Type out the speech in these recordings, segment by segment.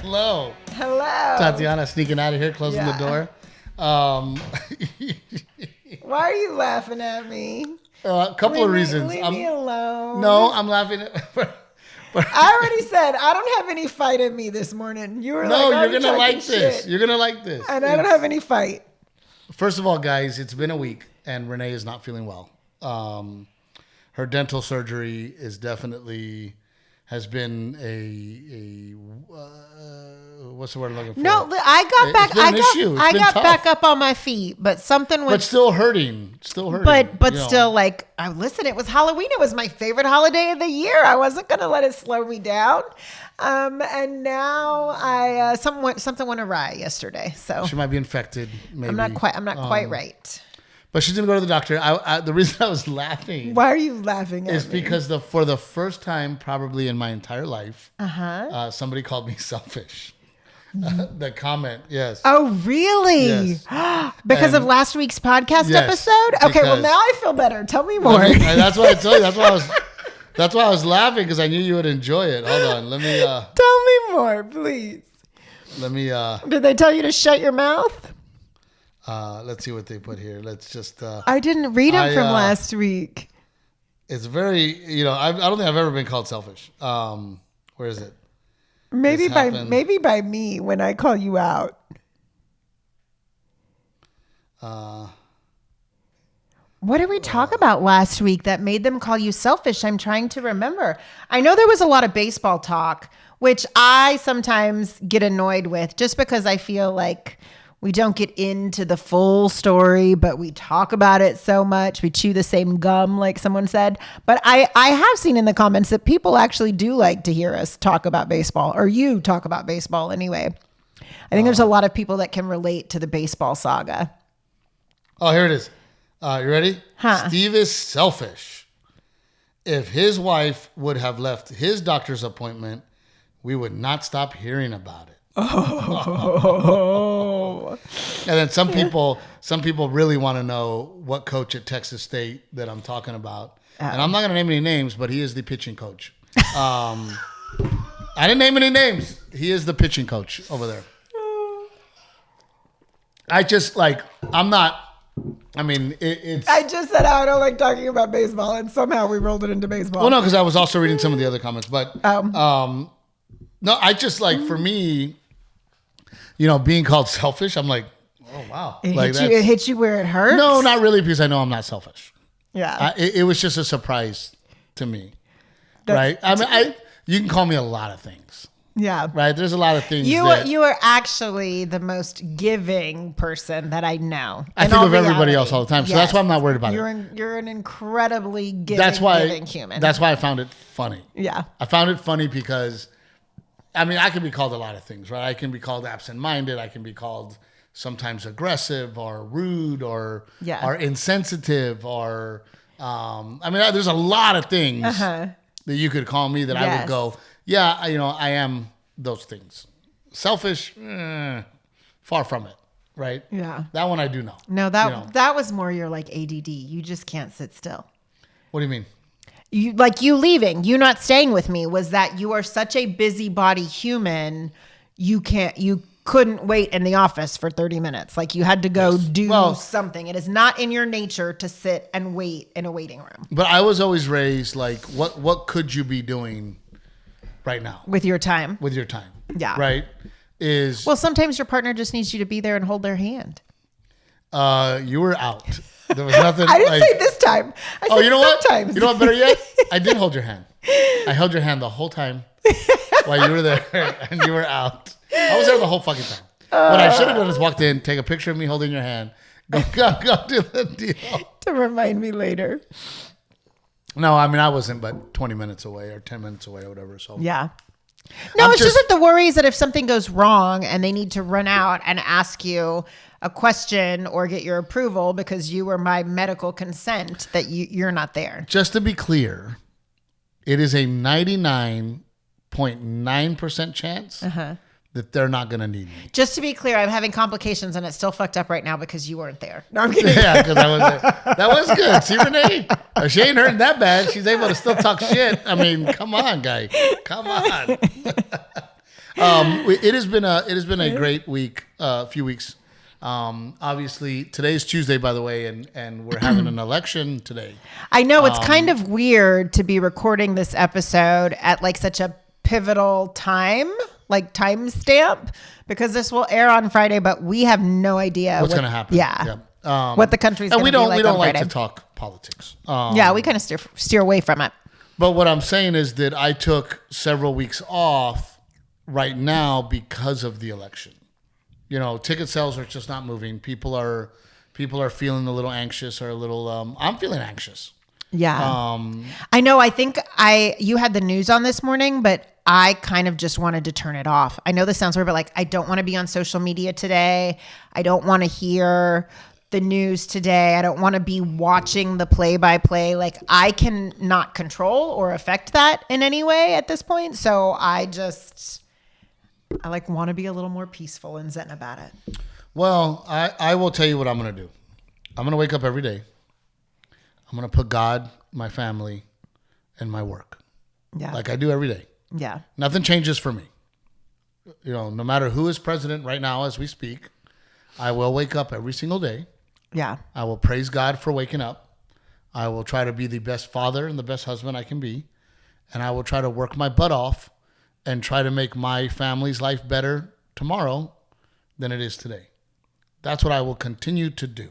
Hello. Hello. Tatiana sneaking out of here, closing the door. Why are you laughing at me? A couple of reasons. Leave me alone. No, I'm laughing at... I already said I don't have any fight in me this morning. You were no, like, you're going to like this. Shit. You're going to like this. And I don't have any fight. First of all, guys, it's been a week and Renae is not feeling well. Her dental surgery is definitely... has been a what's the word I'm looking for? No, I got back. I got back up on my feet, but something was. But still hurting. But still, like, listen, it was Halloween. It was my favorite holiday of the year. I wasn't gonna let it slow me down. And now something went awry yesterday. So she might be infected. Maybe I'm not quite right. But she's gonna go to the doctor. The reason I was laughing. Why are you laughing at me? Is because for the first time probably in my entire life, somebody called me selfish. The comment, yes. Oh, really? Yes. Because of last week's podcast episode? Okay, well now I feel better. Tell me more. That's what I tell you. That's why I was laughing because I knew you would enjoy it. Hold on, let me. Tell me more, please. Let me. Did they tell you to shut your mouth? Let's see what they put here. Let's just. I didn't read them from last week. It's very, I don't think I've ever been called selfish. Where is it? Maybe by me when I call you out. What did we talk about last week that made them call you selfish? I'm trying to remember. I know there was a lot of baseball talk, which I sometimes get annoyed with just because I feel like we don't get into the full story, but we talk about it so much. We chew the same gum, like someone said. But I have seen in the comments that people actually do like to hear us talk about baseball, or you talk about baseball anyway. I think there's a lot of people that can relate to the baseball saga. Oh, here it is. You ready? Huh. Steve is selfish. If his wife would have left his doctor's appointment, we would not stop hearing about it. Oh. And then some people really want to know what coach at Texas State that I'm talking about. And I'm not going to name any names, but he is the pitching coach. I didn't name any names. He is the pitching coach over there. I just it's... I just said I don't like talking about baseball, and somehow we rolled it into baseball. Well, no, because I was also reading some of the other comments. But no, I just for me... being called selfish, I'm like, oh, wow. It hit you where it hurts? No, not really, because I know I'm not selfish. Yeah. It was just a surprise to me. Right? I mean, you can call me a lot of things. Yeah. Right? There's a lot of things. You are actually the most giving person that I know. I think of everybody else all the time. So that's why I'm not worried about it. You're an incredibly giving human. That's why I found it funny. Yeah. I found it funny because... I mean, I can be called a lot of things, right? I can be called absent-minded. I can be called sometimes aggressive or rude or insensitive or, there's a lot of things that you could call me that I would go, yeah, I am those things. Selfish, far from it, right? Yeah. That one I do know. No, that was more your like ADD. You just can't sit still. What do you mean? You leaving, you not staying with me, was that you are such a busybody human. You couldn't wait in the office for 30 minutes. Like you had to go do something. It is not in your nature to sit and wait in a waiting room. But I was always raised like, what could you be doing right now? With your time. Yeah. Right. Well, sometimes your partner just needs you to be there and hold their hand. You were out. There was nothing. I didn't say this time. I said you know sometimes. What? You know what? Better yet, I did hold your hand. I held your hand the whole time while you were there and you were out. I was there the whole fucking time. What I should have done is walked in, take a picture of me holding your hand, go do the deal to remind me later. No, I mean I wasn't, but 20 minutes away or 10 minutes away or whatever. So yeah. No, it's just that the worry is that if something goes wrong and they need to run out and ask you a question or get your approval because you were my medical consent, that you're not there. Just to be clear, it is a 99.9% chance that they're not going to need me. Just to be clear, I'm having complications and it's still fucked up right now because you weren't there. No, I'm kidding. Yeah, because I was there. That was good. See, Renae? If she ain't hurting that bad, she's able to still talk shit. I mean, come on, guy. Come on. It has been a great week, few weeks. Obviously, today's Tuesday, by the way, and we're having an election today. I know it's kind of weird to be recording this episode at like such a pivotal time, like timestamp, because this will air on Friday, but we have no idea what's going to happen. Yeah. What the country's going to be like. We don't like Friday. to talk politics. We kind of steer away from it. But what I'm saying is that I took several weeks off right now because of the election. You know, ticket sales are just not moving. People are feeling a little anxious or a little. I'm feeling anxious. Yeah. I know. I think you had the news on this morning, but I kind of just wanted to turn it off. I know this sounds weird, but like I don't want to be on social media today. I don't want to hear the news today. I don't want to be watching the play-by-play. Like I can not control or affect that in any way at this point. So I like want to be a little more peaceful and zen about it. Well, I will tell you what I'm going to do. I'm going to wake up every day. I'm going to put God, my family, and my work. Yeah. Like I do every day. Yeah. Nothing changes for me. You know, no matter who is president right now as we speak, I will wake up every single day. Yeah. I will praise God for waking up. I will try to be the best father and the best husband I can be. And I will try to work my butt off and try to make my family's life better tomorrow than it is today. That's what I will continue to do.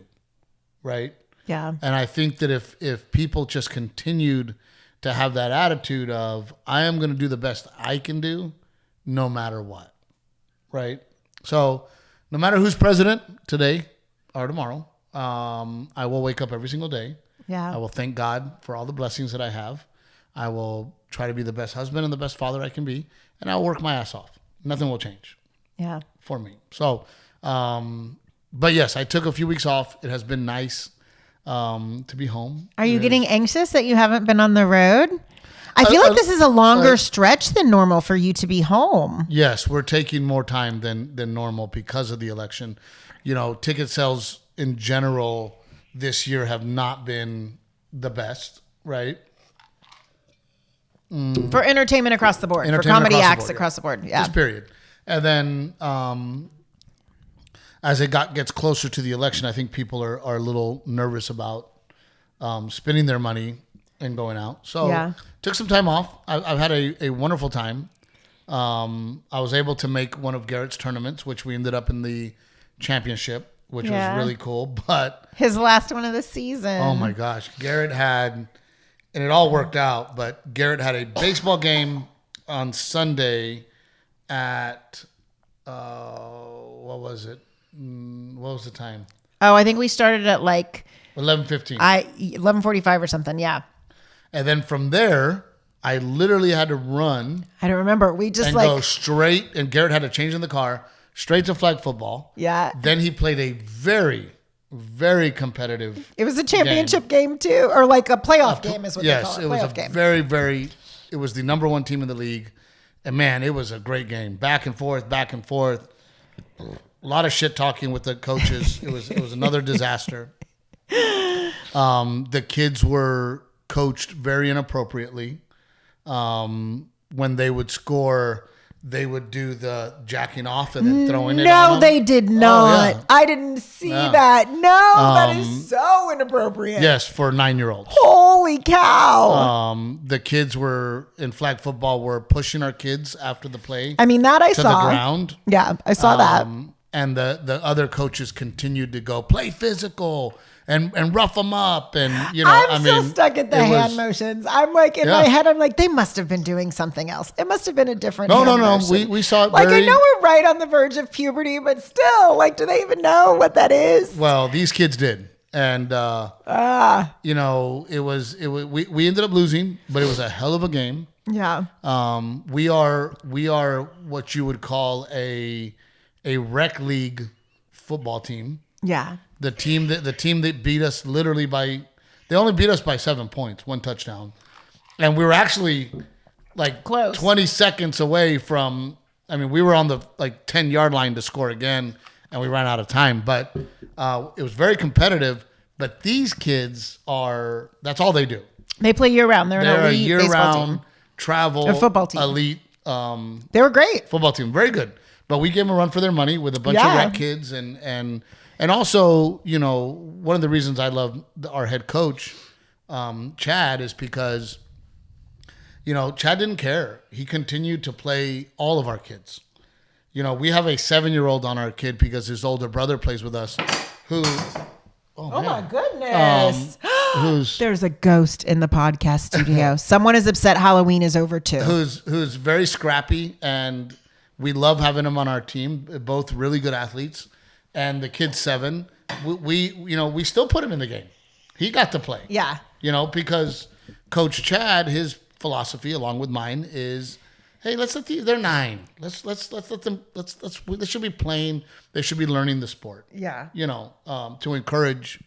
Right? Yeah. And I think that if people just continued to have that attitude of, I am going to do the best I can do no matter what. Right? So no matter who's president today or tomorrow, I will wake up every single day. Yeah. I will thank God for all the blessings that I have. I will try to be the best husband and the best father I can be, and I'll work my ass off. Nothing will change. Yeah. For me. So, but yes, I took a few weeks off. It has been nice to be home. Are you getting anxious that you haven't been on the road? I feel like this is a longer stretch than normal for you to be home. Yes, we're taking more time than normal because of the election. You know, ticket sales in general this year have not been the best, right? For entertainment across the board. For comedy acts across the board. Yeah. Just period. And then as it gets closer to the election, I think people are a little nervous about spending their money and going out. So took some time off. I've had a wonderful time. I was able to make one of Garrett's tournaments, which we ended up in the championship, which was really cool. But his last one of the season. Oh my gosh. Garrett had, and it all worked out, but Garrett had a baseball game on Sunday at, what was it? What was the time? Oh, I think we started at like 11:15. 11:45 or something. Yeah. And then from there, I literally had to run. I don't remember. We just go straight, and Garrett had to change in the car straight to flag football. Yeah. Then he played a very, very competitive. It was a championship game too, or like a playoff game is what they call it. Yes, it was a very, very. It was the number one team in the league, and man, it was a great game. Back and forth, back and forth. A lot of shit talking with the coaches. It was another disaster. The kids were coached very inappropriately. When they would score, they would do the jacking off and then throwing it on them. No, they did not. Oh, yeah. I didn't see that. No, that is so inappropriate. Yes, for 9-year-olds. Holy cow. The kids were in flag football were pushing our kids after the play. I mean, that I to saw. the ground. Yeah, I saw that. And the other coaches continued to go play physical and rough them up, and I'm still stuck at the hand motions. I'm like in my head. I'm like, they must have been doing something else. It must have been a different. No. Motion. We saw it. Like I know we're right on the verge of puberty, but still, like, do they even know what that is? Well, these kids did, and it was we ended up losing, but it was a hell of a game. Yeah. We are what you would call a rec league football team. Yeah. The team that beat us literally they only beat us by 7 points, 1 touchdown. And we were actually like close. 20 seconds away from, we were on the 10-yard line to score again, and we ran out of time. But it was very competitive. But these kids that's all they do. They play year round. They're an elite a year-round team. travel a football team. elite They were great. Football team, very good. But we gave them a run for their money with a bunch of rec kids, and also, one of the reasons I love our head coach, Chad, is because, Chad didn't care. He continued to play all of our kids. We have a 7-year-old on our kid because his older brother plays with us, who. Oh my goodness. There's a ghost in the podcast studio. Someone is upset Halloween is over too. Who's very scrappy, and we love having him on our team. Both really good athletes. And the kid's 7. We still put him in the game. He got to play. Yeah. Because Coach Chad, his philosophy along with mine is, hey, they're 9. Let's let them they should be playing. They should be learning the sport. Yeah. To encourage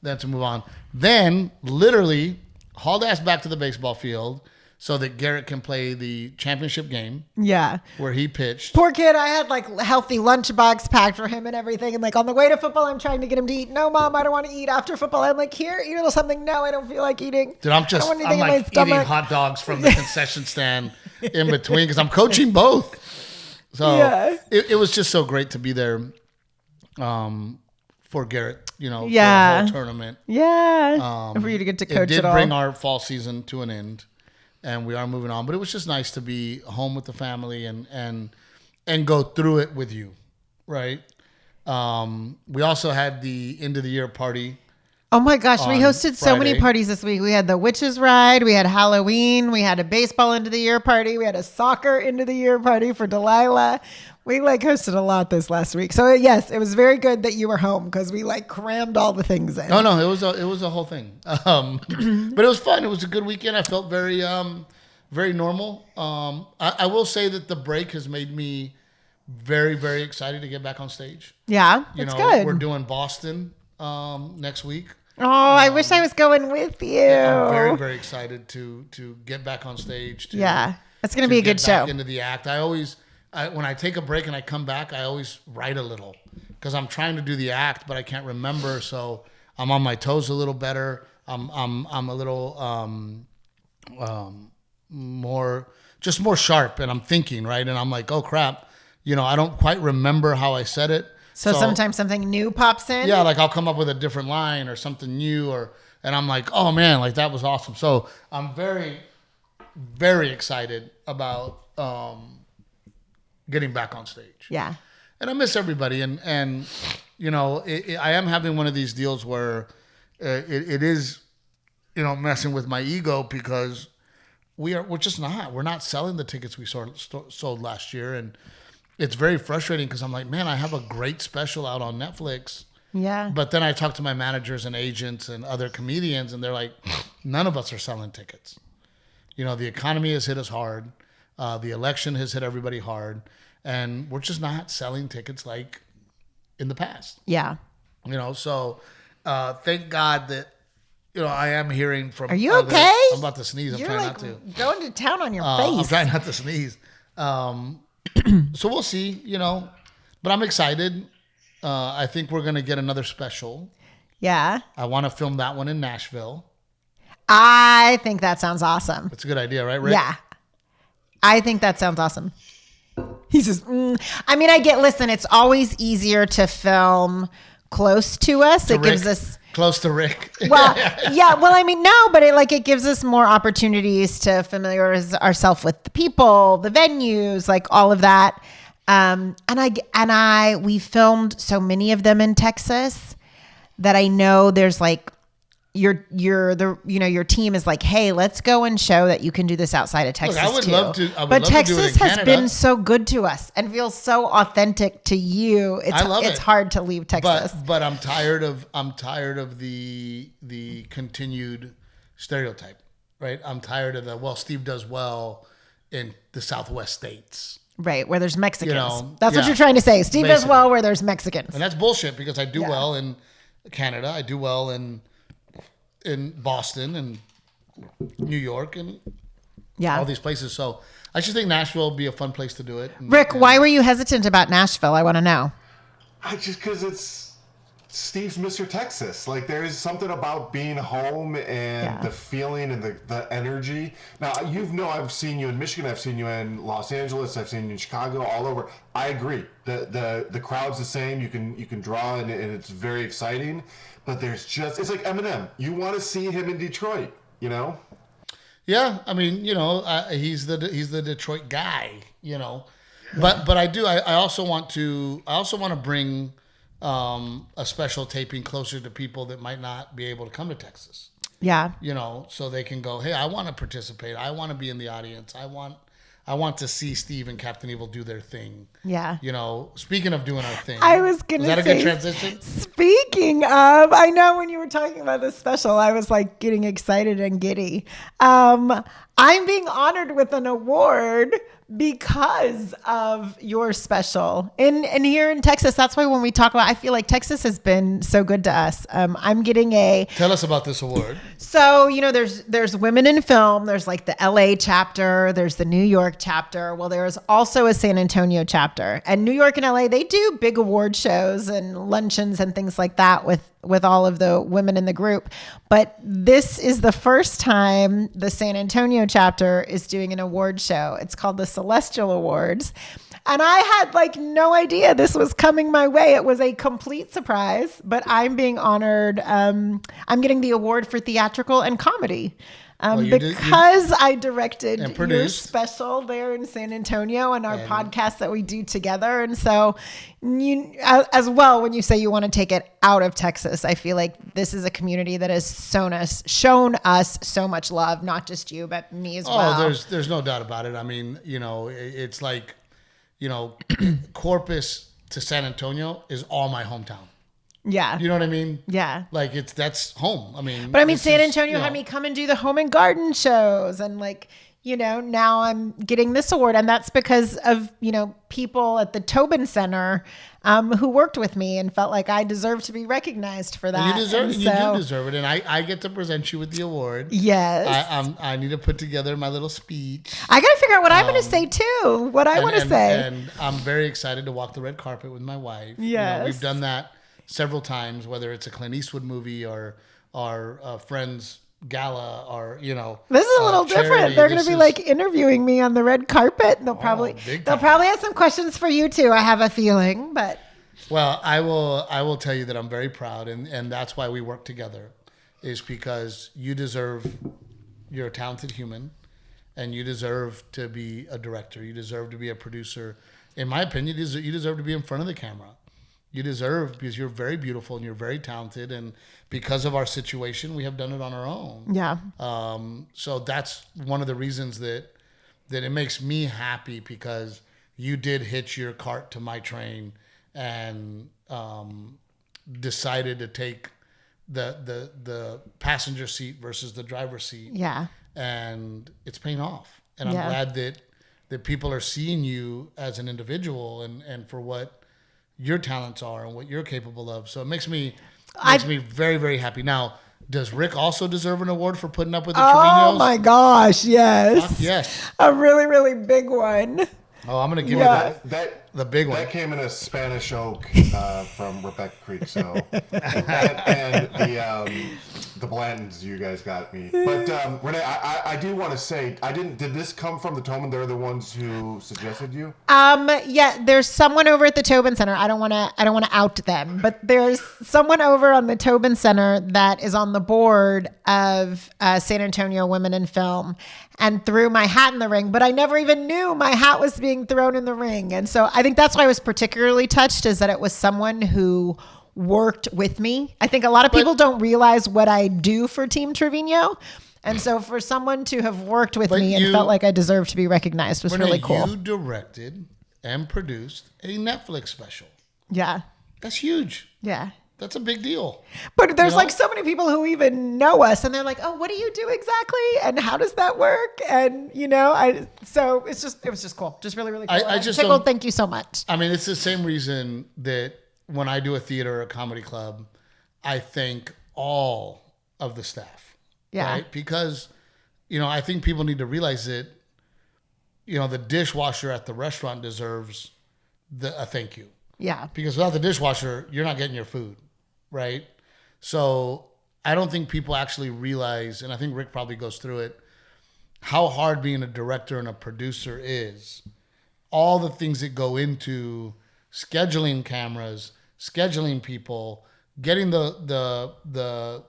them to move on. Then literally hauled ass back to the baseball field so that Garrett can play the championship game. Yeah. Where he pitched. Poor kid. I had healthy lunchbox packed for him and everything. And on the way to football, I'm trying to get him to eat. No, Mom, I don't want to eat after football. I'm here, eat a little something. No, I don't feel like eating. Dude, I'm eating hot dogs from the concession stand in between because I'm coaching both. So it was just so great to be there for Garrett, for the whole tournament. Yeah. For you to get to coach it all. It did bring our fall season to an end, and we are moving on. But it was just nice to be home with the family and go through it with you, right? We also had the end of the year party. Oh my gosh, we hosted so many parties this week. We had the Witches Ride, we had Halloween, we had a baseball end of the year party, we had a soccer end of the year party for Delilah. We hosted a lot this last week. So yes, it was very good that you were home because we crammed all the things in. No, it was a whole thing. But it was fun. It was a good weekend. I felt very very normal. I will say that the break has made me very, very excited to get back on stage. Yeah, it's good. We're doing Boston next week. Oh, I wish I was going with you. I'm very, very excited to get back on stage. It's going to be a good show. Back into the act. When I take a break and I come back, I always write a little because I'm trying to do the act, but I can't remember. So I'm on my toes a little better. I'm a little more sharp, and I'm thinking, right? And I'm like, oh crap, I don't quite remember how I said it. So sometimes something new pops in? Yeah, I'll come up with a different line or something new, and I'm like, oh man, that was awesome. So I'm very, very excited about getting back on stage. Yeah. And I miss everybody. And I am having one of these deals where it is, messing with my ego because we're not selling the tickets we sold last year. And it's very frustrating because I'm like, man, I have a great special out on Netflix. Yeah. But then I talk to my managers and agents and other comedians, and they're like, none of us are selling tickets. The economy has hit us hard. The election has hit everybody hard. And we're just not selling tickets like in the past. Yeah. So thank God that, I am hearing from. Are you okay? I'm about to sneeze. I'm trying not to. Going to town on your face. I'm trying not to sneeze. So we'll see, but I'm excited. I think we're going to get another special. Yeah. I want to film that one in Nashville. I think that sounds awesome. That's a good idea, right, Rick? Yeah. I think that sounds awesome. He says, listen, it's always easier to film close to us. It gives us close to Rick. Well, yeah. Well, no, but it gives us more opportunities to familiarize ourselves with the people, the venues, all of that. We filmed so many of them in Texas that I know there's your team is like, hey, let's go and show that you can do this outside of Texas. Look, I would love to. But Texas has been so good to us and feels so authentic to you. It's hard to leave Texas. But I'm tired of the continued stereotype, right? I'm tired of Steve does well in the Southwest states. Right, where there's Mexicans. That's what you're trying to say. Steve does well where there's Mexicans. And that's bullshit because I do well in Canada. I do well in Boston and New York and all these places. So I just think Nashville will be a fun place to do it. Rick, why were you hesitant about Nashville? I want to know. Just because Steve's Mr. Texas. Like, there is something about being home and the feeling and the energy. Now, I've seen you in Michigan, I've seen you in Los Angeles, I've seen you in Chicago, all over. I agree. The crowd's the same. You can draw, and it's very exciting. But there's just, it's like Eminem. You want to see him in Detroit, you know? Yeah, I mean, he's the Detroit guy, But I also want to bring a special taping closer to people that might not be able to come to Texas. Yeah. So they can go, hey, I want to participate. I want to be in the audience. I want to see Steve and Captain Evil do their thing. Yeah. Speaking of doing our thing. I was going to say. Is that a good transition? Speaking of, I know when you were talking about this special, I was like getting excited and giddy. I'm being honored with an award because of your special. And here in Texas, that's why when we talk about, I feel like Texas has been so good to us. I'm getting a... Tell us about this award. So, there's women in film. There's like the LA chapter. There's the New York chapter. Well, there's also a San Antonio chapter. And New York and LA, they do big award shows and luncheons and things like that with all of the women in the group. But this is the first time the San Antonio chapter is doing an award show. It's called the Celestial Awards. And I had like no idea this was coming my way. It was a complete surprise, but I'm being honored. I'm getting the award for theatrical and comedy. Because I directed your special there in San Antonio and our podcast that we do together. And so as well, when you say you want to take it out of Texas, I feel like this is a community that has shown us so much love, not just you, but me as well. Oh, there's no doubt about it. I mean, it's like, Corpus to San Antonio is all my hometown. Yeah. You know what I mean? Yeah. Like that's home. But I mean, San Antonio had me come and do the home and garden shows, and like, now I'm getting this award, and that's because of, people at the Tobin Center who worked with me and felt like I deserved to be recognized for that. You do deserve it. And I get to present you with the award. Yes. I need to put together my little speech. I got to figure out what I'm going to say too, what I want to say. And I'm very excited to walk the red carpet with my wife. Yes. We've done that several times, whether it's a Clint Eastwood movie or our Friends gala or this is a little different. They're going to be like interviewing me on the red carpet. They'll probably have some questions for you too. I have a feeling, but I will tell you that I'm very proud, and that's why we work together, is because you're a talented human, and you deserve to be a director. You deserve to be a producer. In my opinion, you deserve to be in front of the camera. You deserve, because you're very beautiful and you're very talented, and because of our situation, we have done it on our own. Yeah. So that's one of the reasons that it makes me happy, because you did hitch your cart to my train and decided to take the passenger seat versus the driver's seat. Yeah. And it's paying off. And I'm glad that people are seeing you as an individual and for what your talents are and what you're capable of. So it makes me very, very happy. Now, does Rick also deserve an award for putting up with the Trevinos? Oh my gosh, yes. Fuck yes. A really, really big one. Oh, I'm going to give you the big one. That came in a Spanish oak from Rebecca Creek. So that and the Blantons, you guys got me. But Renae, I do want to say, did this come from the Tobin? They're the ones who suggested you? Yeah, there's someone over at the Tobin Center. I don't want to out them, but there's someone over on the Tobin Center that is on the board of San Antonio Women in Film, and threw my hat in the ring, but I never even knew my hat was being thrown in the ring. And so I think that's why I was particularly touched, is that it was someone who worked with me. I think a lot of people don't realize what I do for Team Trevino. And so for someone to have worked with me and felt like I deserved to be recognized was really cool. You directed and produced a Netflix special. Yeah. That's huge. Yeah. That's a big deal. But there's like so many people who even know us, and they're like, "Oh, what do you do exactly? And how does that work?" And so it was just cool, just really, really cool. I just tickled. Thank you so much. I mean, it's the same reason that when I do a theater or a comedy club, I thank all of the staff. Yeah. Right? Because I think people need to realize that the dishwasher at the restaurant deserves a thank you. Yeah. Because without the dishwasher, you're not getting your food. right? So I don't think people actually realize, and I think Rick probably goes through it, how hard being a director and a producer is. All the things that go into scheduling cameras, scheduling people, getting the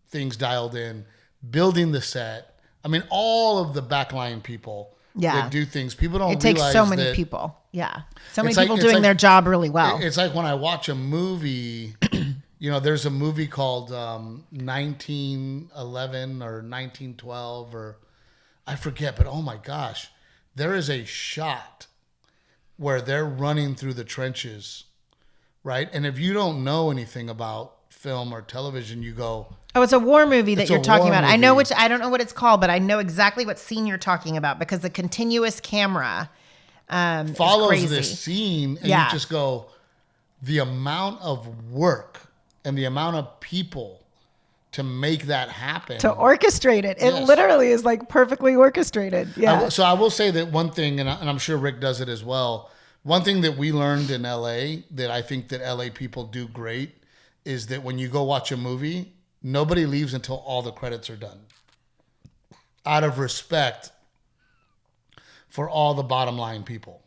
things dialed in, building the set. I mean, all of the backline people that do things. People don't realize it takes so many people. Yeah. So many people it's doing their job really well. It's like when I watch a movie, there's a movie called 1911 or 1912 or I forget, but oh my gosh, there is a shot where they're running through the trenches, right? And if you don't know anything about film or television, you go, oh, it's a war movie that you're talking about. Movie. I don't know what it's called, but I know exactly what scene you're talking about because the continuous camera follows this scene and you just go, the amount of work and the amount of people to make that happen. To orchestrate it. It literally is like perfectly orchestrated. Yeah. So I will say that one thing, and I'm sure Rick does it as well. One thing that we learned in LA that I think that LA people do great is that when you go watch a movie, nobody leaves until all the credits are done. Out of respect for all the bottom line people.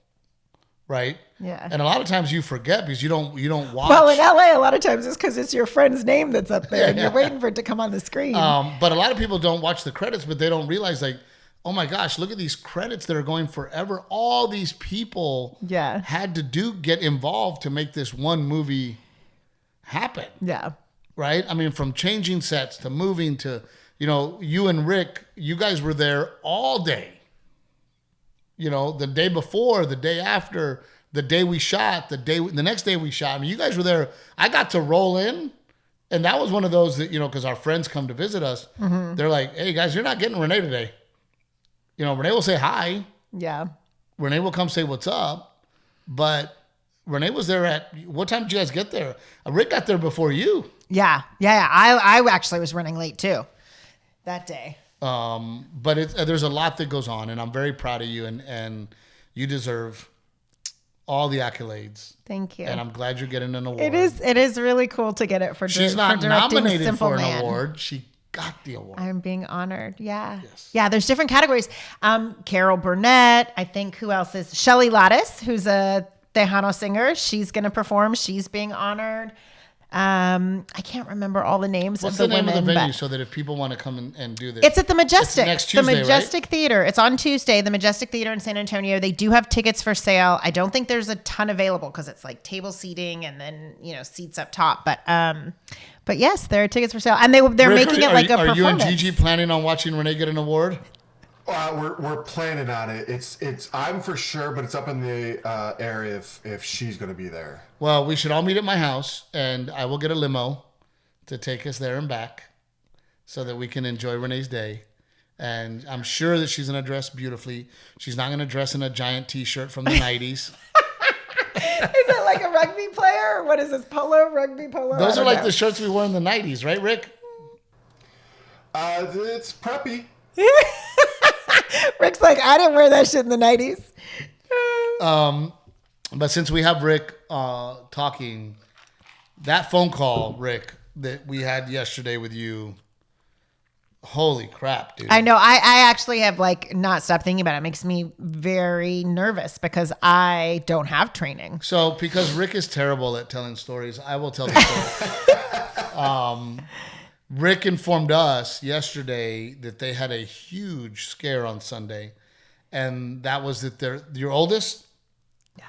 Right? Yeah. And a lot of times you forget because you don't watch. Well, in LA, a lot of times it's because it's your friend's name that's up there and you're waiting for it to come on the screen. But a lot of people don't watch the credits, but they don't realize like, oh my gosh, look at these credits that are going forever. All these people had to get involved to make this one movie happen. Yeah. Right? I mean, from changing sets to moving to, you and Rick, you guys were there all day. The day before, the day after, the day we shot, the next day we shot. I mean, you guys were there. I got to roll in, and that was one of those that, because our friends come to visit us. Mm-hmm. They're like, hey, guys, you're not getting Renae today. Renae will say hi. Yeah. Renae will come say what's up. But Renae was there what time did you guys get there? Rick got there before you. Yeah. I actually was running late, too, that day. But there's a lot that goes on, and I'm very proud of you, and you deserve all the accolades. Thank you. And I'm glad you're getting an award. It is really cool to get it for She's not nominated for an award. She got the award. I'm being honored. Yeah. Yes. Yeah, there's different categories. Carol Burnett, I think who else is? Shelly Lattis, who's a Tejano singer. She's going to perform. She's being honored. I can't remember all the names of the women. What's the name of the venue so that if people want to come and do this? It's at the Majestic. It's next Tuesday, the Majestic right? Theater. It's on Tuesday, the Majestic Theater in San Antonio. They do have tickets for sale. I don't think there's a ton available because it's like table seating and then, seats up top. But yes, there are tickets for sale. And they're Rick, making it like a performance. Are you and Gigi planning on watching Renae get an award? We're planning on it. It's I'm for sure, but it's up in the air if she's going to be there. Well, we should all meet at my house, and I will get a limo to take us there and back, so that we can enjoy Renae's day. And I'm sure that she's going to dress beautifully. She's not going to dress in a giant T-shirt from the 90s. Is it like a rugby player? Or what is this? Rugby polo? Those are like the shirts we wore in the 90s, right, Rick? It's preppy. Rick's like, I didn't wear that shit in the 90s. But since we have Rick talking, that phone call, Rick, that we had yesterday with you, holy crap, dude. I know. I actually have not stopped thinking about it. It makes me very nervous because I don't have training. So because Rick is terrible at telling stories, I will tell the story. Rick informed us yesterday that they had a huge scare on Sunday, and that was that your oldest?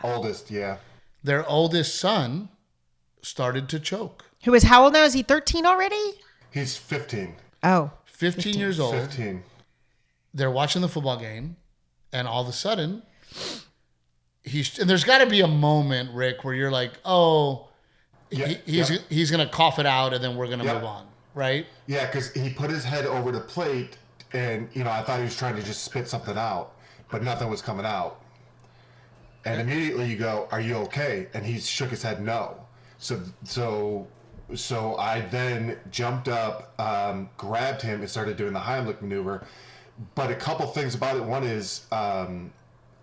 Oldest, yeah. Their oldest son started to choke. Who is how old now? Is he 13 already? He's 15. Oh. 15 years old. 15. They're watching the football game, and all of a sudden, and there's got to be a moment, Rick, where you're like, oh, he's going to cough it out, and then we're going to move on. Right? Yeah, because he put his head over the plate, and I thought he was trying to just spit something out, but nothing was coming out. And immediately you go, "Are you okay?" And he shook his head no. So I then jumped up, grabbed him, and started doing the Heimlich maneuver. But a couple things about it. One is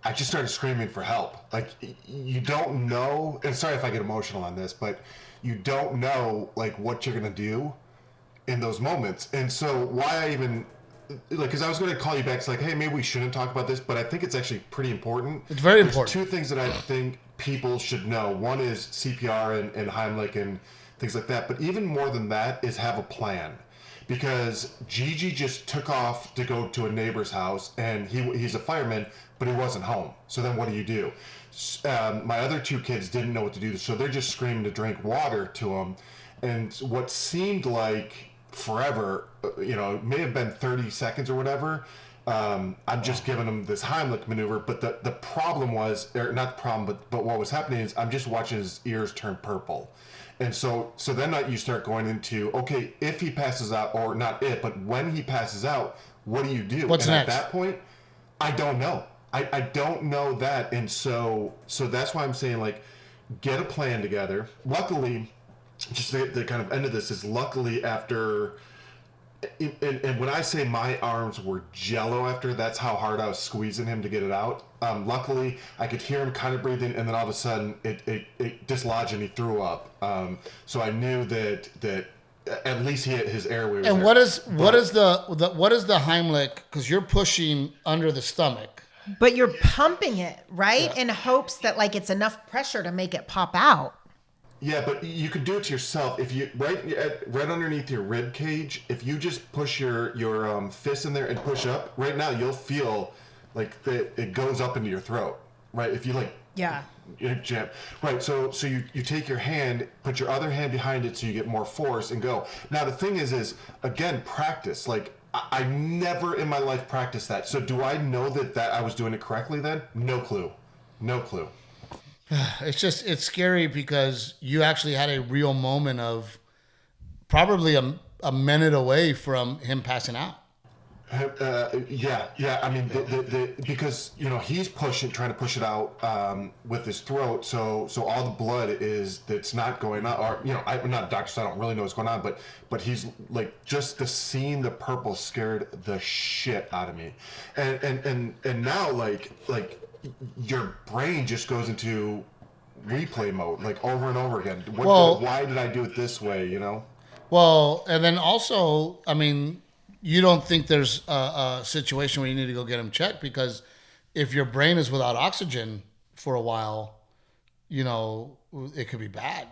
I just started screaming for help. Like, you don't know, and sorry if I get emotional on this, but you don't know, like, what you're going to do in those moments. And so why I even, like, because I was going to call you back, it's like, hey, maybe we shouldn't talk about this, but I think it's actually pretty important. It's very There's important. two things that I think people should know. One is CPR and Heimlich and things like that. But even more than that is have a plan. Because Gigi just took off to go to a neighbor's house, and he's a fireman, but he wasn't home. So then what do? My other two kids didn't know what to do, so they're just screaming to drink water to him. And what seemed like forever, it may have been 30 seconds or whatever, I'm just giving him this Heimlich maneuver. But the problem was, or not the problem, but what was happening is I'm just watching his ears turn purple. And so then you start going into, okay, if he passes out, or not if, but when he passes out, what do you do? What's and next? At that point, I don't know. I don't know that. And so that's why I'm saying, like, get a plan together. Luckily, just the kind of end of this is luckily after, and when I say my arms were jello after, that's how hard I was squeezing him to get it out. Luckily, I could hear him kind of breathing, and then all of a sudden it dislodged and he threw up. So I knew that at least his airway was and there. what is the Heimlich? Because you're pushing under the stomach. But you're pumping it, right? In hopes that, like, it's enough pressure to make it pop out. Yeah, but you could do it to yourself if you right underneath your rib cage. If you just push your fist in there and push up, right now you'll feel like it goes up into your throat. Right? If you jam. Right. So you take your hand, put your other hand behind it so you get more force and go. Now the thing is again, practice. Like, I never in my life practiced that. So do I know that I was doing it correctly then? No clue. It's scary because you actually had a real moment of probably a minute away from him passing out. Yeah. I mean, because he's trying to push it out with his throat. So all the blood that's not going on. Or I'm not a doctor, so I don't really know what's going on. But he's like, just seeing the purple scared the shit out of me. And now like your brain just goes into replay mode, like over and over again. Why did I do it this way? Well, and then also, I mean, you don't think there's a situation where you need to go get him checked, because if your brain is without oxygen for a while, it could be bad.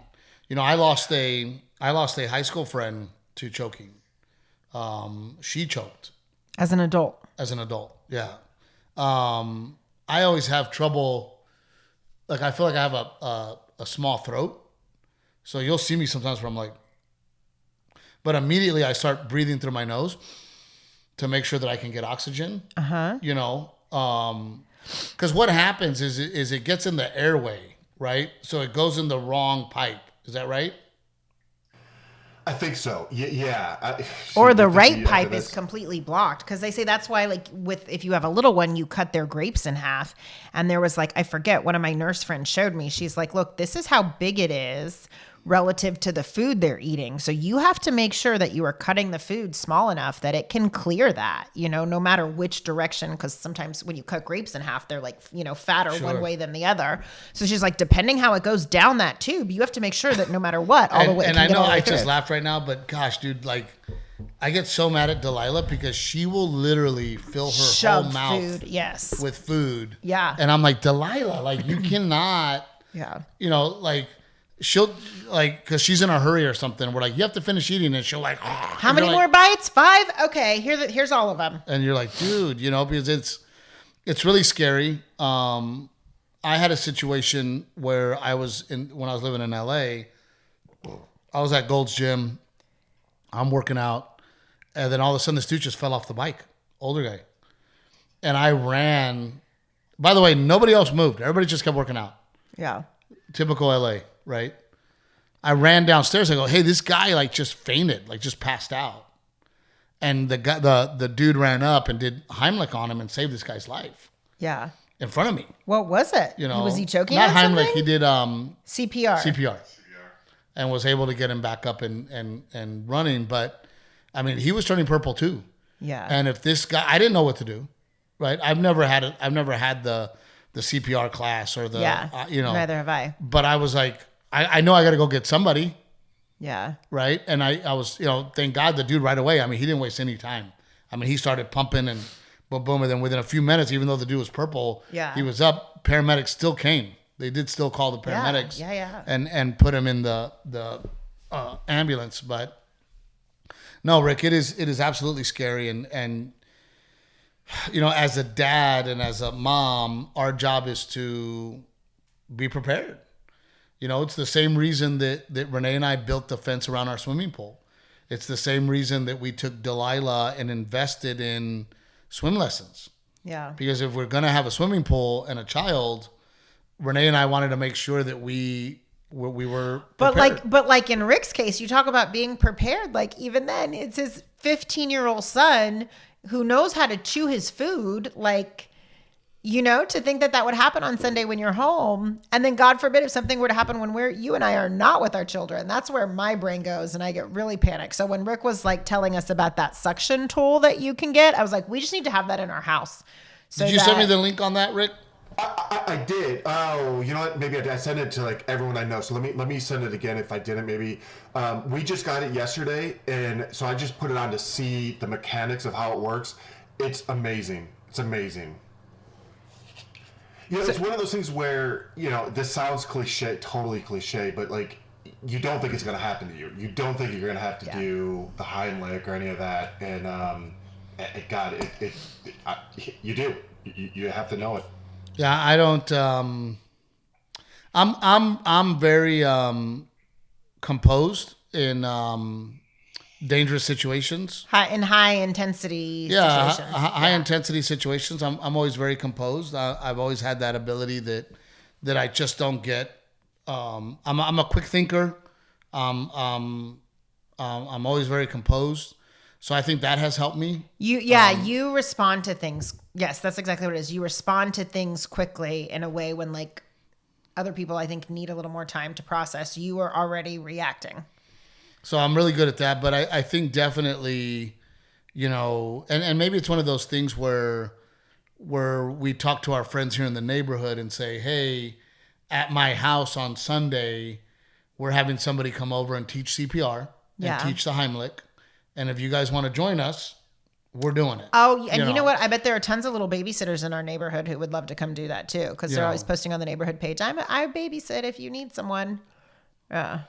I lost a high school friend to choking. She choked. As an adult, yeah. I always have trouble. Like, I feel like I have a small throat. So you'll see me sometimes where I'm like, but immediately I start breathing through my nose to make sure that I can get oxygen. Because what happens is it gets in the airway, right? So it goes in the wrong pipe. Is that right? I think so. Yeah. Or the right pipe is completely blocked, because they say that's why, like, if you have a little one, you cut their grapes in half. And there was, like, I forget, one of my nurse friends showed me. She's like, look, this is how big it is relative to the food they're eating. So you have to make sure that you are cutting the food small enough that it can clear that, no matter which direction. Because sometimes when you cut grapes in half, they're like, fatter one way than the other. So she's like, depending how it goes down that tube, you have to make sure that no matter what, all the way. And I know I just laughed right now, but gosh, dude, like, I get so mad at Delilah because she will literally fill her whole mouth with food. Yeah. And I'm like, Delilah, like, you cannot, like, she'll, like, because she's in a hurry or something. We're like, you have to finish eating, and she'll like, how many more bites? 5? Okay, here's all of them. And you're like, dude, because it's really scary. I had a situation where when I was living in LA, I was at Gold's Gym. I'm working out, and then all of a sudden this dude just fell off the bike, older guy. And I ran. By the way, nobody else moved. Everybody just kept working out. Yeah. Typical LA, right? I ran downstairs. I go, hey, this guy like just fainted, like just passed out. And the dude ran up and did Heimlich on him and saved this guy's life. Yeah. In front of me. What was it? Was he choking? Not on Heimlich. Something? He did CPR. And was able to get him back up and running. But I mean, he was turning purple too. Yeah. And if this guy, I didn't know what to do, right? I've never had the the CPR class or the, neither have I. But I was like, I know I got to go get somebody. Yeah. Right. And I was, thank God the dude right away. I mean, he didn't waste any time. I mean, he started pumping and boom, boom. And then within a few minutes, even though the dude was purple, he was up. Paramedics still came. They did still call the paramedics. And put him in the ambulance. But no, Rick, it is absolutely scary. And as a dad and as a mom, our job is to be prepared. It's the same reason that Renae and I built the fence around our swimming pool. It's the same reason that we took Delilah and invested in swim lessons. Yeah. Because if we're going to have a swimming pool and a child, Renae and I wanted to make sure that we were prepared. But like in Rick's case, you talk about being prepared. Like even then, it's his 15-year-old son who knows how to chew his food. Like, to think that would happen on Sunday when you're home. And then God forbid if something were to happen when you and I are not with our children, that's where my brain goes and I get really panicked. So when Rick was like telling us about that suction tool that you can get, I was like, we just need to have that in our house. So did you send me the link on that, Rick? I did. Oh, you know what? Maybe I sent it to like everyone I know. So let me send it again if I didn't. Maybe we just got it yesterday, and so I just put it on to see the mechanics of how it works. It's amazing. It's amazing. It's one of those things where this sounds cliche, totally cliche, but like you don't think it's going to happen to you. You don't think you're going to have to do the Heimlich or any of that, and God, you do. You have to know it. Yeah, I don't. I'm very composed in dangerous situations. High intensity. Situations. High intensity situations. I'm always very composed. I've always had that ability that I just don't get. I'm a quick thinker. I'm always very composed. So I think that has helped me. You respond to things. Yes, that's exactly what it is. You respond to things quickly in a way when like other people I think need a little more time to process. You are already reacting. So I'm really good at that. But I think definitely, and maybe it's one of those things where we talk to our friends here in the neighborhood and say, hey, at my house on Sunday, we're having somebody come over and teach CPR and teach the Heimlich. And if you guys want to join us, we're doing it. Oh, and you know what? I bet there are tons of little babysitters in our neighborhood who would love to come do that too, because they're always posting on the neighborhood page. I babysit if you need someone. Yeah.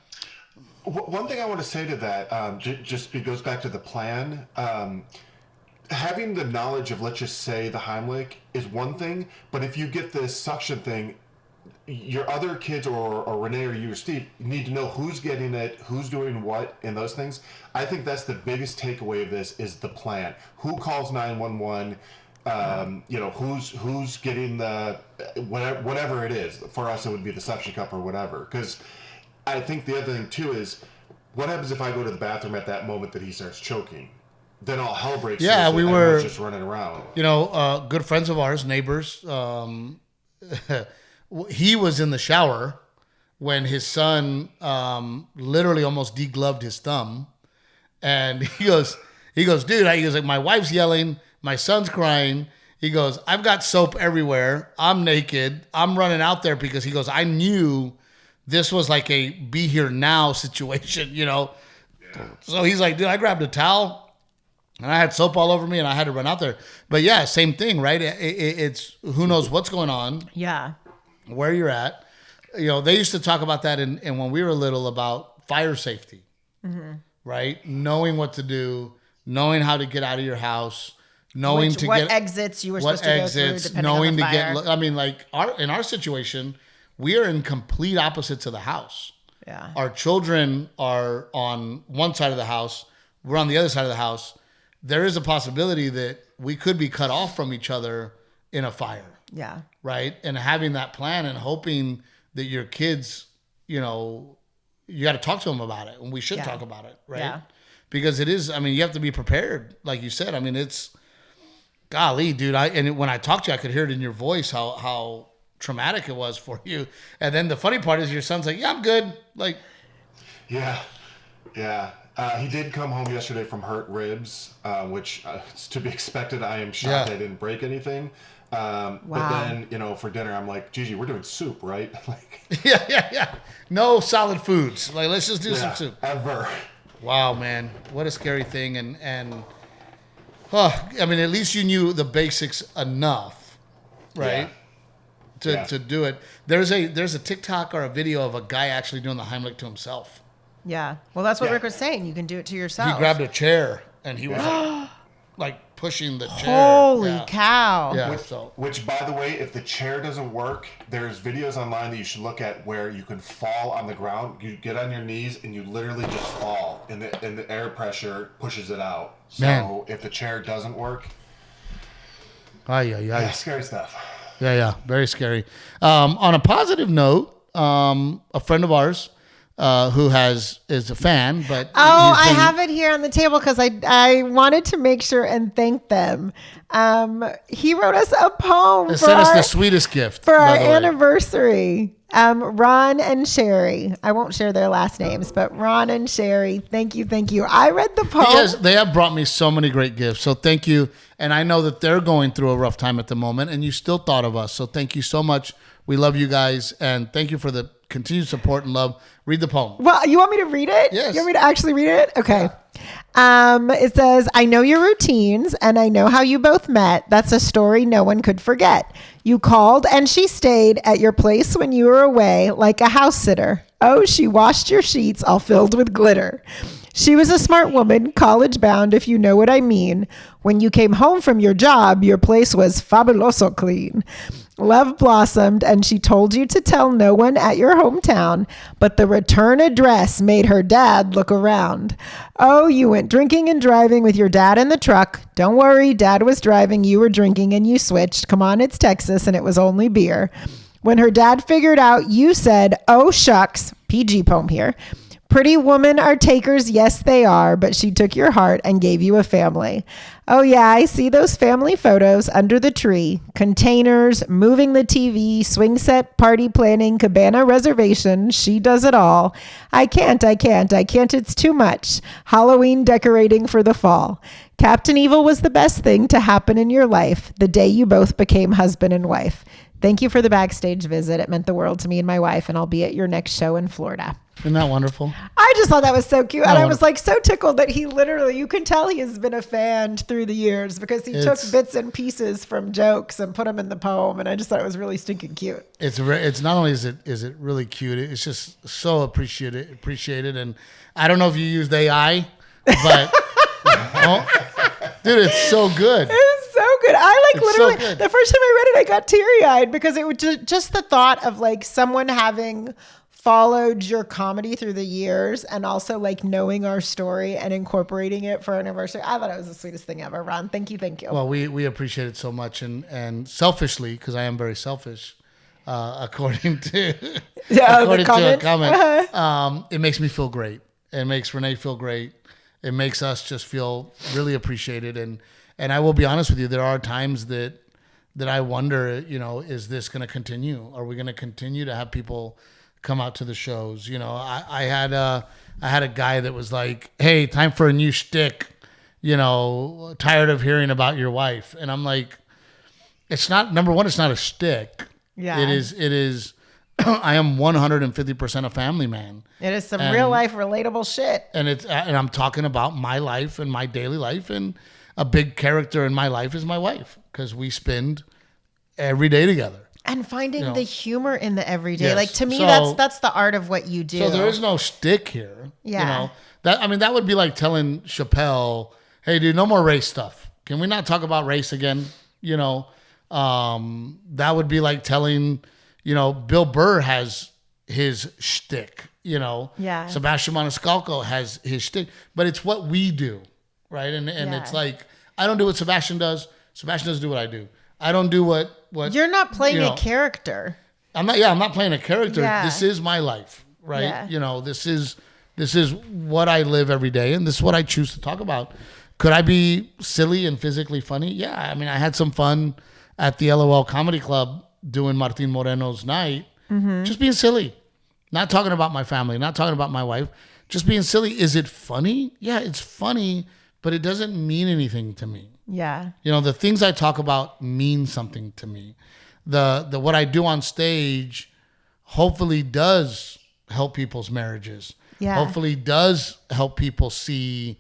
One thing I want to say to that, just goes back to the plan. Having the knowledge of, let's just say, the Heimlich is one thing, but if you get this suction thing, your other kids or Renae or you or Steve need to know who's getting it, who's doing what, and those things. I think that's the biggest takeaway of this is the plan. Who calls 911? Who's getting the whatever it is. For us, it would be the suction cup or whatever. Because I think the other thing too is what happens if I go to the bathroom at that moment that he starts choking? Then all hell breaks loose. Yeah, we were just running around. Good friends of ours, neighbors. He was in the shower when his son literally almost degloved his thumb, and he goes, dude, like my wife's yelling, my son's crying. He goes, I've got soap everywhere. I'm naked. I'm running out there because he goes, I knew this was like a be here now situation, Yeah. So he's like, dude, I grabbed a towel and I had soap all over me and I had to run out there. But yeah, same thing, right? It's who knows what's going on. Yeah. Where you're at. They used to talk about that in when we were little about fire safety, right? Knowing what to do, knowing how to get out of your house, knowing what exits you were supposed to go through, depending on the fire. I mean, like in our situation, we are in complete opposites of the house. Yeah. Our children are on one side of the house. We're on the other side of the house. There is a possibility that we could be cut off from each other in a fire. Yeah. Right. And having that plan and hoping that your kids, you got to talk to them about it. And we should talk about it. Right. Yeah. Because it is, you have to be prepared. Like you said, it's golly, dude. When I talked to you, I could hear it in your voice, how traumatic it was for you. And then the funny part is your son's like, yeah, I'm good. Like, yeah. He did come home yesterday from hurt ribs, which is to be expected. I am shocked I didn't break anything. Wow. But then, for dinner, I'm like, Gigi, we're doing soup, right? Yeah. No solid foods. Like, let's just do some soup. Ever. Wow, man. What a scary thing. And I mean, at least you knew the basics enough, right? Yeah. To do it. There's a TikTok or a video of a guy actually doing the Heimlich to himself. Yeah. Well, that's what Rick was saying. You can do it to yourself. He grabbed a chair and he was like pushing the chair. Holy cow. Yeah. Which, by the way, if the chair doesn't work, there's videos online that you should look at where you can fall on the ground. You get on your knees and you literally just fall, and the air pressure pushes it out. So if the chair doesn't work, scary stuff. Yeah, very scary. On a positive note, a friend of ours who is a fan, but I have it here on the table because I wanted to make sure and thank them. He wrote us a poem. Sent us the sweetest gift for our anniversary. Ron and Sherry. I won't share their last names, but Ron and Sherry, thank you. I read the poem. Yes, they have brought me so many great gifts, so thank you. And I know that they're going through a rough time at the moment, and you still thought of us, so thank you so much. We love you guys, and thank you for the continued support and love. Read the poem. Well, you want me to read it? Yes. You want me to actually read it? Okay. It says, I know your routines and I know how you both met. That's a story no one could forget. You called and she stayed at your place when you were away like a house sitter. Oh, she washed your sheets all filled with glitter. She was a smart woman, college bound, if you know what I mean. When you came home from your job, your place was fabuloso clean. Love blossomed, and she told you to tell no one at your hometown, but the return address made her dad look around. Oh, you went drinking and driving with your dad in the truck. Don't worry, dad was driving, you were drinking, and you switched. Come on, it's Texas, and it was only beer. When her dad figured out, you said, oh, shucks, PG poem here. Pretty women are takers, yes they are, but she took your heart and gave you a family. Oh yeah, I see those family photos under the tree. Containers, moving the TV, swing set, party planning, cabana reservation. She does it all. I can't, it's too much. Halloween decorating for the fall. Captain Evil was the best thing to happen in your life, the day you both became husband and wife. Thank you for the backstage visit. It meant the world to me and my wife, and I'll be at your next show in Florida. Isn't that wonderful? I just thought that was so cute. And I was like so tickled that he literally, you can tell he has been a fan through the years because he took bits and pieces from jokes and put them in the poem. And I just thought it was really stinking cute. It's not only is it really cute, it's just so appreciated. And I don't know if you used AI, but dude, it's so good. It's so good. I like literally, the first time I read it, I got teary-eyed because it was just the thought of like someone having followed your comedy through the years and also like knowing our story and incorporating it for our anniversary. I thought it was the sweetest thing ever. Ron, thank you. Well, we appreciate it so much, and selfishly, because I am very selfish, according to a comment, it makes me feel great. It makes Renae feel great. It makes us just feel really appreciated. And I will be honest with you, there are times that I wonder, is this going to continue? Are we going to continue to have people come out to the shows? I had a guy that was like, hey, time for a new shtick, tired of hearing about your wife. And I'm like, it's not, number one, it's not a shtick. Yeah. It is I am 150% a family man. It is some real life relatable shit. And I'm talking about my life and my daily life, and a big character in my life is my wife, because we spend every day together. And finding the humor in the everyday. Yes. Like, to me, that's the art of what you do. So there is no shtick here. Yeah. That would be like telling Chappelle, hey, dude, no more race stuff. Can we not talk about race again? That would be like telling, Bill Burr has his shtick, Yeah. Sebastian Maniscalco has his shtick, but it's what we do, right? And it's like, I don't do what Sebastian does. Sebastian doesn't do what I do. I don't do what you're not playing a character. I'm not playing a character. Yeah. This is my life, right? Yeah. This is what I live every day, and this is what I choose to talk about. Could I be silly and physically funny? Yeah. I mean, I had some fun at the LOL Comedy Club doing Martin Moreno's night, just being silly, not talking about my family, not talking about my wife, just being silly. Is it funny? Yeah, it's funny, but it doesn't mean anything to me. Yeah. You know, the things I talk about mean something to me. The what I do on stage hopefully does help people's marriages. Yeah. Hopefully does help people see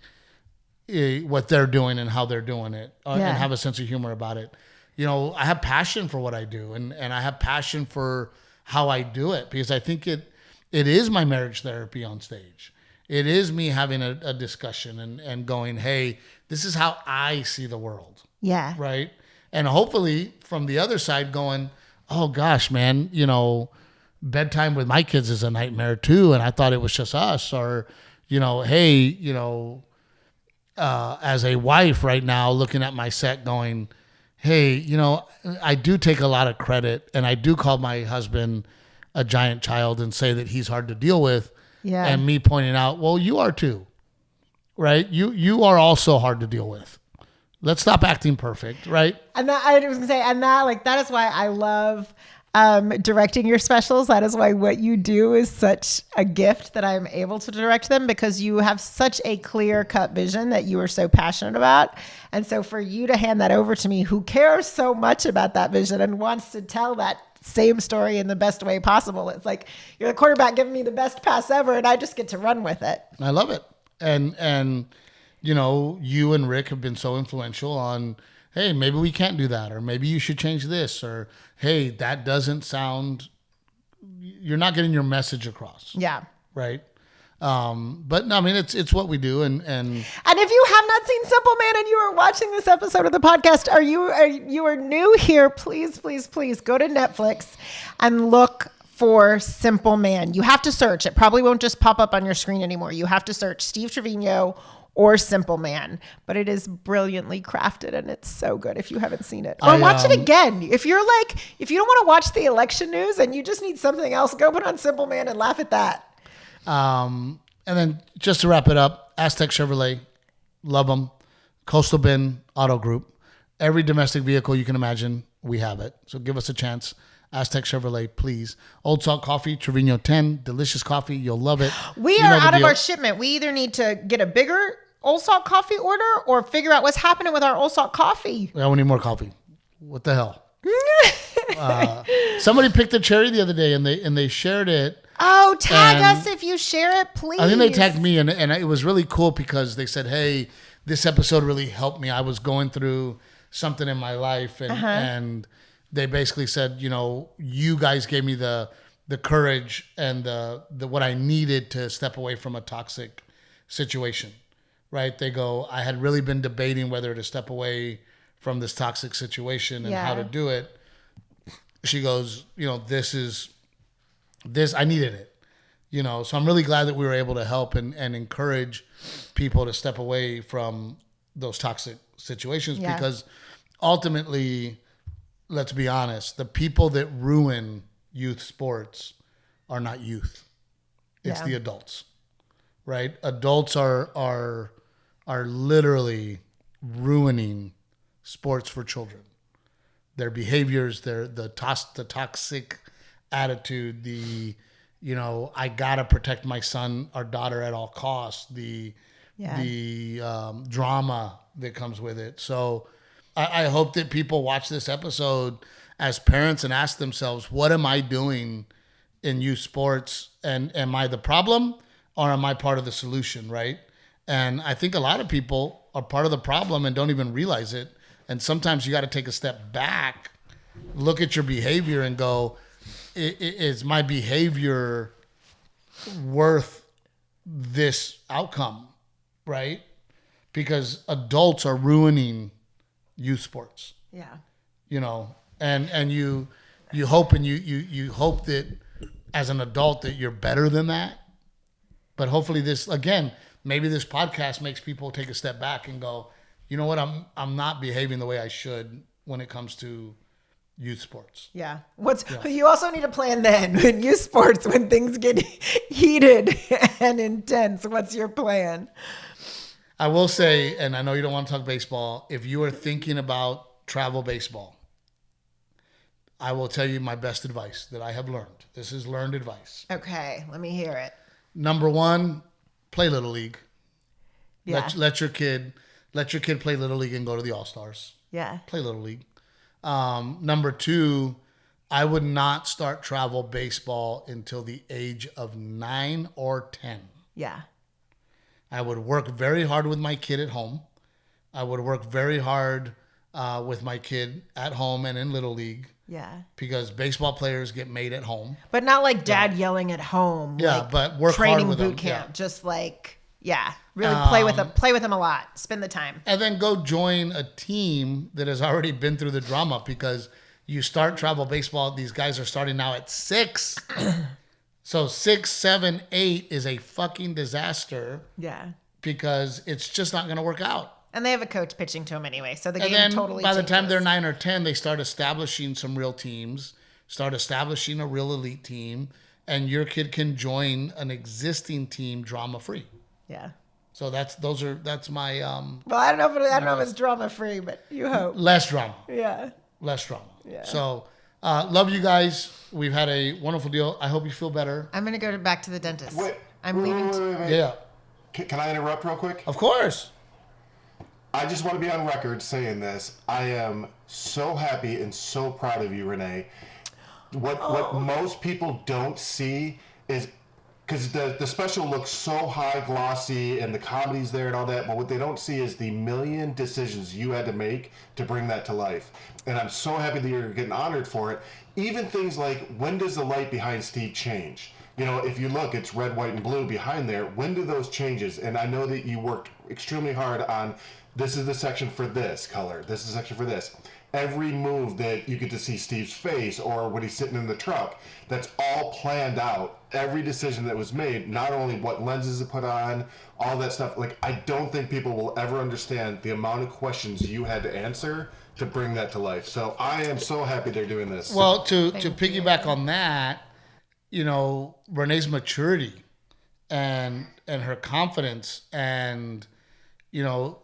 what they're doing and how they're doing it, and have a sense of humor about it. You know, I have passion for what I do, and I have passion for how I do it, because I think it is my marriage therapy on stage. It is me having a discussion and going, hey, this is how I see the world. Yeah. Right. And hopefully from the other side going, oh gosh, man, you know, bedtime with my kids is a nightmare too. And I thought it was just us. Or, you know, hey, you know, as a wife right now looking at my set going, hey, you know, I do take a lot of credit, and I do call my husband a giant child and say that he's hard to deal with. Yeah. And me pointing out, well, you are too, right? You are also hard to deal with. Let's stop acting perfect, right? And that, I was gonna say, and that, like, that is why I love directing your specials. That is why what you do is such a gift that I'm able to direct them, because you have such a clear cut vision that you are so passionate about. And so for you to hand that over to me, who cares so much about that vision and wants to tell that same story in the best way possible, it's like you're the quarterback giving me the best pass ever, and I just get to run with it. I love it. And you know, you and Rick have been so influential on, hey, maybe we can't do that, or maybe you should change this, or hey, that doesn't sound, you're not getting your message across. Yeah. Right. But no, I mean, it's what we do. And if you have not seen Simple Man and you are watching this episode of the podcast, you are new here, please go to Netflix and look for Simple Man. You have to search. It probably won't just pop up on your screen anymore. You have to search Steve Trevino or Simple Man, but it is brilliantly crafted and it's so good if you haven't seen it. Or watch it again. If you don't want to watch the election news and you just need something else, go put on Simple Man and laugh at that. And then just to wrap it up, Aztec Chevrolet, love them. Coastal Bend Auto Group. Every domestic vehicle you can imagine, we have it. So give us a chance. Aztec Chevrolet, please. Old Salt Coffee, Trevino 10. Delicious coffee. You'll love it. We are out of our shipment. We either need to get a bigger Old Salt Coffee order or figure out what's happening with our Old Salt Coffee. Yeah, we need more coffee. What the hell? Somebody picked a cherry the other day and they shared it. Oh, tag us if you share it, please. I think they tagged me, and it was really cool because they said, hey, this episode really helped me. I was going through something in my life, and they basically said, you know, you guys gave me the courage and the what I needed to step away from a toxic situation, right? They go, I had really been debating whether to step away from this toxic situation and how to do it. She goes, you know, this, I needed it, you know, so I'm really glad that we were able to help and encourage people to step away from those toxic situations because ultimately, let's be honest, the people that ruin youth sports are not youth. It's the adults, right? Adults are literally ruining sports for children. Their behaviors, the toxic attitude, you know, I gotta protect my son or daughter at all costs, the drama that comes with it. So I hope that people watch this episode as parents and ask themselves, what am I doing in youth sports? And am I the problem or am I part of the solution, right? And I think a lot of people are part of the problem and don't even realize it. And sometimes you got to take a step back, look at your behavior and go, is my behavior worth this outcome, right? Because adults are ruining youth sports. Yeah. You know, and you hope you hope that as an adult that you're better than that. But hopefully maybe this podcast makes people take a step back and go, you know what, I'm not behaving the way I should when it comes to youth sports. Yeah. You also need a plan then in youth sports when things get heated and intense. What's your plan? I will say, and I know you don't want to talk baseball, if you are thinking about travel baseball, I will tell you my best advice that I have learned. This is learned advice. Okay, let me hear it. Number one, play Little League. Yeah. Let your kid play Little League and go to the All-Stars. Yeah. Play Little League. Number 2, I would not start travel baseball until the age of 9 or 10. Yeah. I would work very hard with my kid at home. I would work very hard with my kid at home and in Little League. Yeah. Because baseball players get made at home. But not like dad yelling at home. Yeah, like but work training hard with boot them. camp. Yeah. Just like, really play with them. Play with them a lot. Spend the time. And then go join a team that has already been through the drama, because you start travel baseball. These guys are starting now at 6. So 6, 7, 8 is a fucking disaster. Yeah. Because it's just not going to work out. And they have a coach pitching to them anyway. So the And game then totally by the changes. time they're 9 or 10, they start establishing some real teams, start establishing a real elite team, and your kid can join an existing team drama-free. Yeah. So that's my Well, I don't know if it's drama free, but you hope. less drama. Yeah. Less drama. Yeah. So love you guys. We've had a wonderful deal. I hope you feel better. I'm gonna go back to the dentist. I'm leaving. Yeah. Can I interrupt real quick? Of course. I just want to be on record saying this. I am so happy and so proud of you, Renae. What most people don't see is, because the special looks so high glossy and the comedy's there and all that, but what they don't see is the million decisions you had to make to bring that to life. And I'm so happy that you're getting honored for it. Even things like, when does the light behind Steve change? You know, if you look, it's red, white, and blue behind there. When do those changes? And I know that you worked extremely hard on, this is the section for this color, this is the section for this. Every move that you get to see Steve's face, or when he's sitting in the truck, that's all planned out. Every decision that was made, not only what lenses to put on, all that stuff. Like, I don't think people will ever understand the amount of questions you had to answer to bring that to life. So I am so happy they're doing this. Well, to piggyback on that, you know, Renae's maturity and her confidence, and, you know,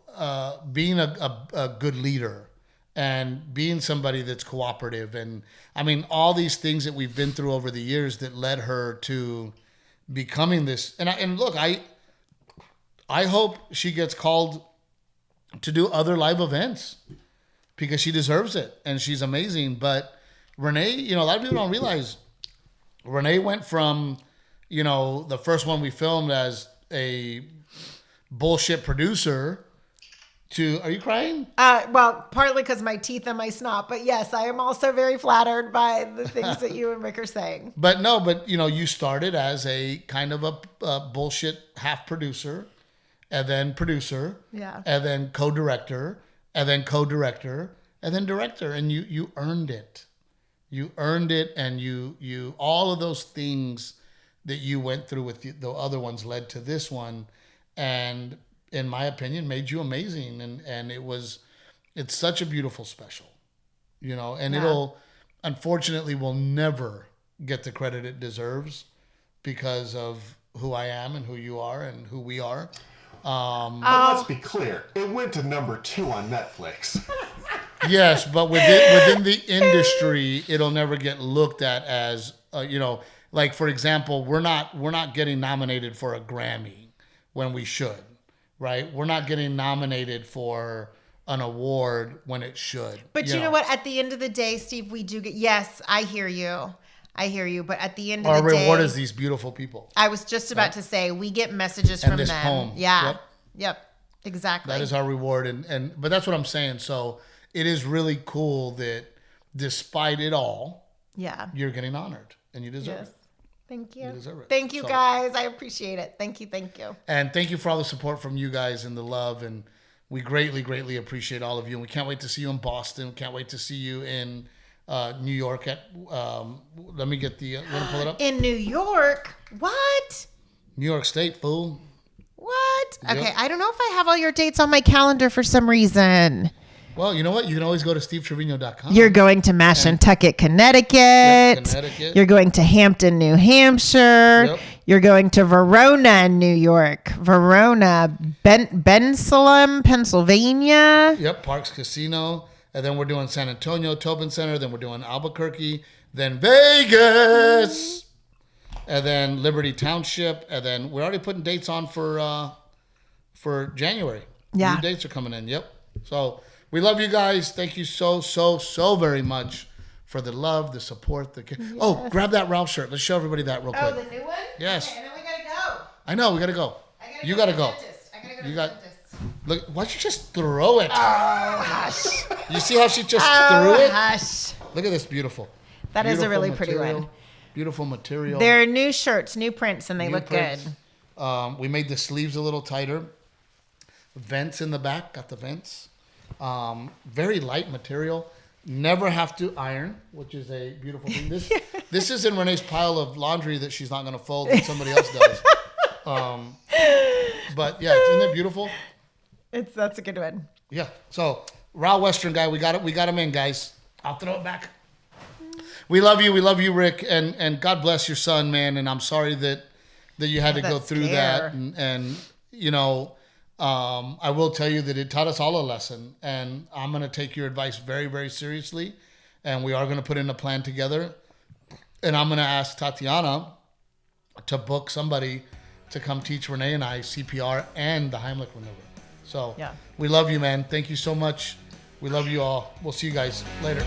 being a good leader, and being somebody that's cooperative, and I mean all these things that we've been through over the years that led her to becoming this. And look, I hope she gets called to do other live events, because she deserves it and she's amazing. But Renae, you know, a lot of people don't realize Renae went from, you know, the first one we filmed as a bullshit producer to, are you crying? Well, partly because my teeth and my snot, but yes, I am also very flattered by the things that you and Rick are saying. But you know, you started as a kind of a bullshit half producer, and then producer, yeah, and then co-director, and then co-director, and then director, and you earned it. You earned it, and you all of those things that you went through with the other ones led to this one, and in my opinion, made you amazing. And it's such a beautiful special, you know, and it'll, unfortunately, will never get the credit it deserves because of who I am and who you are and who we are. Let's be clear. It went to number 2 on Netflix. Yes, but within the industry, it'll never get looked at as, you know, like, for example, we're not getting nominated for a Grammy when we should. Right? We're not getting nominated for an award when it should. But you know what? At the end of the day, Steve, we do get, yes, I hear you. But at the end of the day, our reward is these beautiful people. I was just about to say, we get messages from this them. Poem. Yeah. Yep. Exactly. That is our reward. But that's what I'm saying. So it is really cool that despite it all, you're getting honored, and you deserve it. Thank you. You deserve it. Thank you, guys. I appreciate it. Thank you. And thank you for all the support from you guys and the love. And we greatly, greatly appreciate all of you. And we can't wait to see you in Boston. Can't wait to see you in New York. Let me get the, want to pull it up? In New York? What? New York State, fool. What? Yep. Okay, I don't know if I have all your dates on my calendar for some reason. Well, you know what? You can always go to stevetrevino.com. You're going to Mashantucket, Connecticut. Connecticut. You're going to Hampton, New Hampshire. Yep. You're going to Verona, New York. Verona, Bensalem, Pennsylvania. Yep, Parks Casino. And then we're doing San Antonio, Tobin Center. Then we're doing Albuquerque. Then Vegas. and then Liberty Township, and then we're already putting dates on for January. Yeah. New dates are coming in. Yep. So we love you guys. Thank you so very much for the love, the support. Yes. Oh, grab that Ralph shirt. Let's show everybody that real quick. Oh, the new one? Yes. Okay, and then we gotta go. I know, we gotta go. You gotta go. I gotta go to the dentist. Look, why'd you just throw it? Oh, hush. You see how she just threw it? Hush. Look at this, beautiful. That is a really pretty one. Beautiful material. They're new shirts, new prints, and they look good. We made the sleeves a little tighter. Vents in the back, got the vents. Very light material. Never have to iron, which is a beautiful thing. This is in Renae's pile of laundry that she's not going to fold that somebody else does. But yeah, isn't that beautiful? That's a good one. Yeah. So Raw Western guy, we got him in, guys. I'll throw it back. We love you, Rick, and God bless your son, man. And I'm sorry that you had to go through that, and you know. I will tell you that it taught us all a lesson, and I'm going to take your advice very, very seriously, and we are going to put in a plan together, and I'm going to ask Tatiana to book somebody to come teach Renae and I CPR and the Heimlich maneuver. So we love you, man. Thank you so much. We love you all. We'll see you guys later.